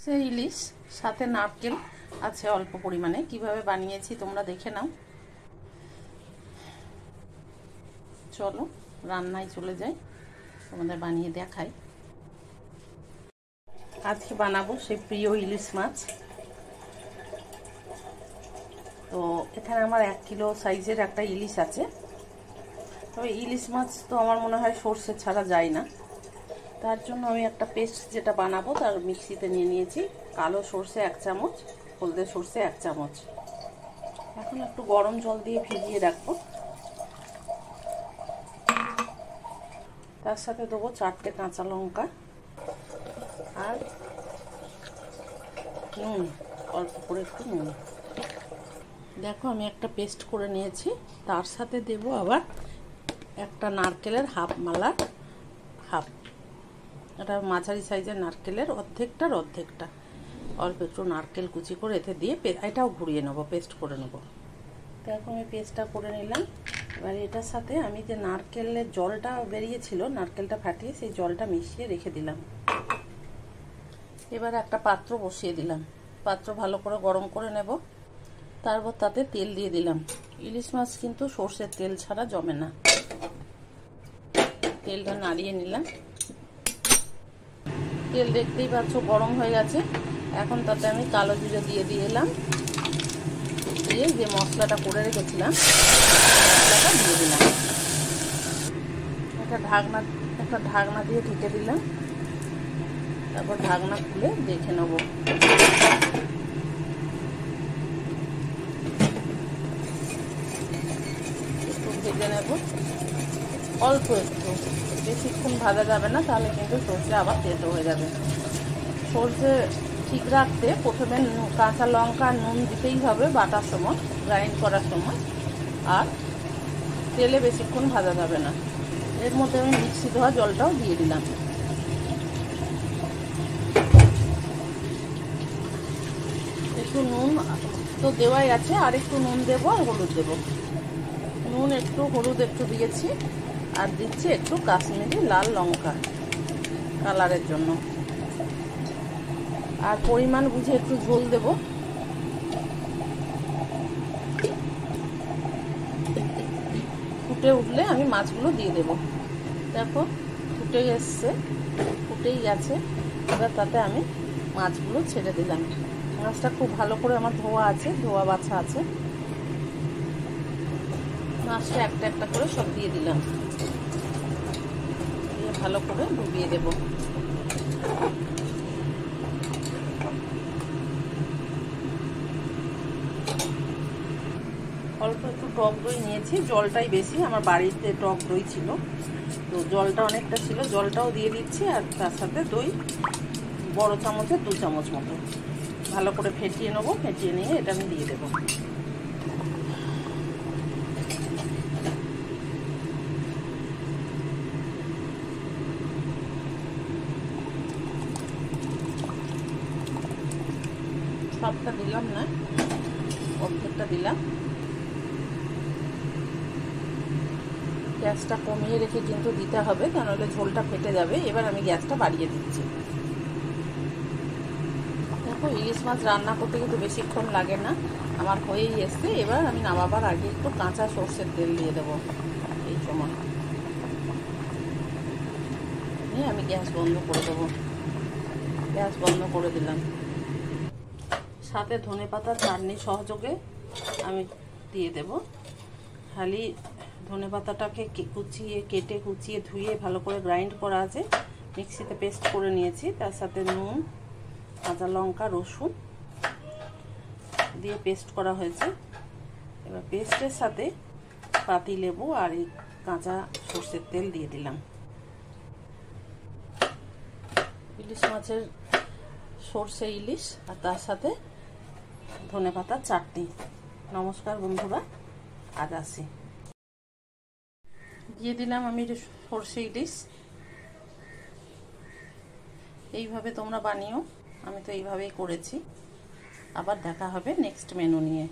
সেই ইলিশ সাথে নারকেল আছে অল্প পরিমাণে। কিভাবে বানিয়েছি তোমরা দেখে নাও। চলো রান্নায় চলে যাই, তোমাদের বানিয়ে দেখাই। আজকে বানাবো সেই প্রিয় ইলিশ মাছ। তো এখানে আমার 1 কিলো সাইজের একটা ইলিশ আছে। তবে ইলিশ মাছ তো আমার মনে হয় সর্ষে ছাড়া যায় না। তার জন্য আমি একটা পেস্ট যেটা বানাবো তার মিক্সিতে নিয়ে নিয়েছি। কালো সর্ষে 1 চামচ, হলদে সর্ষে 1 চামচ। এখন একটু গরম জল দিয়ে ভিজিয়ে রাখবো। তার সাথে দেবো 4টে কাঁচা লঙ্কা আর নুন, অল্প করে একটু নুন। দেখো আমি একটা পেস্ট করে নিয়েছি। তার সাথে দেব আবার একটা নারকেলের হাফ মালার হাফ, এটা মাঝারি সাইজের নারকেলের অর্ধেকটার অর্ধেকটা অল্প একটু নারকেল কুচি করে এতে দিয়ে এটাও ঘুরিয়ে নেব, পেস্ট করে নেব। দেখো আমি পেস্টটা করে নিলাম। এবার এটার সাথে আমি যে নারকেলের জলটা বেরিয়েছিল, নারকেলটা ফাটিয়ে সেই জলটা মিশিয়ে রেখে দিলাম। এবার একটা পাত্র বসিয়ে দিলাম, পাত্র ভালো করে গরম করে নেব। তারপর তাতে তেল দিয়ে দিলাম। ইলিশ মাছ কিন্তু সর্ষের তেল ছাড়া জমে না। তেলটা নাড়িয়ে নিলাম। তেল দেখতেই পাচ্ছ গরম হয়ে গেছে। এখন তাতে আমি কালো জিরে দিয়ে দিলাম, দিয়ে যে মশলাটা করে রেখেছিলাম মশলাটা দিয়ে দিলাম। একটা ঢাকনা দিয়ে ঢেকে দিলাম। তারপর ঢাকনা খুলে দেখে নেব। একটু ভেজে নেব, অল্প একটু, বেশিক্ষণ ভাজা যাবে না, তাহলে কিন্তু সর্ষে আবার তেতো হয়ে যাবে। সর্ষে ঠিক রাখতে প্রথমে কাঁচা লঙ্কা আর নুন দিতেই হবে বাটার সময়, গ্রাইন্ড করার সময়। আর তেলে বেশিক্ষণ ভাজা যাবে না। এর মধ্যে আমি মিক্সি ধোয়া জলটাও দিয়ে দিলাম। একটু নুন তো দেওয়াই আছে, আর একটু নুন দেবো আর হলুদ দেবো। নুন একটু, হলুদ একটু দিয়েছি, আর দিচ্ছি একটু কাশ্মীরি লাল লঙ্কা কালারের জন্য। আর পরিমাণ বুঝে একটু ঝোল দেব। ফুটে উঠলে আমি মাছগুলো দিয়ে দেব। দেখো ফুটে এসছে, ফুটেই গেছে। এবার তাতে আমি মাছগুলো ছেড়ে দিলাম। মাছটা খুব ভালো করে আমার ধোয়া আছে, ধোয়া বাছা আছে। মাছটা একটা একটা করে সব দিয়ে দিলাম, দিয়ে ভালো করে ডুবিয়ে দেব। অল্প একটু টক দই নিয়েছি, জলটাই বেশি, আমার বাড়িতে টক দই ছিল তো জলটা অনেকটা ছিল, জলটাও দিয়ে দিচ্ছি। আর তার সাথে দই বড় চামচের 2 চামচ মতো ভালো করে ফেটিয়ে নেবো। ফেটিয়ে নিয়ে এটা আমি দিয়ে দেবো। সবটা দিলাম না, অর্ধেকটা দিলাম। গ্যাসটা কমিয়ে রেখে কিন্তু দিতে হবে, তা নাহলে ঝোলটা ফেটে যাবে। এবার আমি গ্যাসটা বাড়িয়ে দিচ্ছি। দেখো ইলিশ মাছ রান্না করতে কিন্তু বেশিক্ষণ লাগে না, আমার হয়েই এসছে। এবার আমি নামাবার আগে একটু কাঁচা সর্ষের তেল দিয়ে দেবো এই সময়। নিয়ে আমি গ্যাস বন্ধ করে দেবো। গ্যাস বন্ধ করে দিলাম। সাথে ধনেপাতার চাটনি সহযোগে আমি দিয়ে দেব। খালি ধনেপাতাটাকে কেটে কুচিয়ে ধুয়ে ভালো করে গ্রাইন্ড করা আছে, মিক্সিতে পেস্ট করে নিয়েছি। তার সাথে নুন, কাঁচা লঙ্কা, রসুন দিয়ে পেস্ট করা হয়েছে। এবার পেস্টের সাথে পাতিলেবু আর এই কাঁচা সর্ষের তেল দিয়ে দিলাম। ইলিশ মাছের সর্ষে ইলিশ আর তার সাথে ধনেপাতার চাটনি। নমস্কার বন্ধুরা, আজ আসি। দিয়ে দিলাম আমি সর্ষে ইলিশ। এইভাবে তোমরা বানিও, আমি তো এইভাবেই করেছি। আবার দেখা হবে নেক্সট মেনু নিয়ে।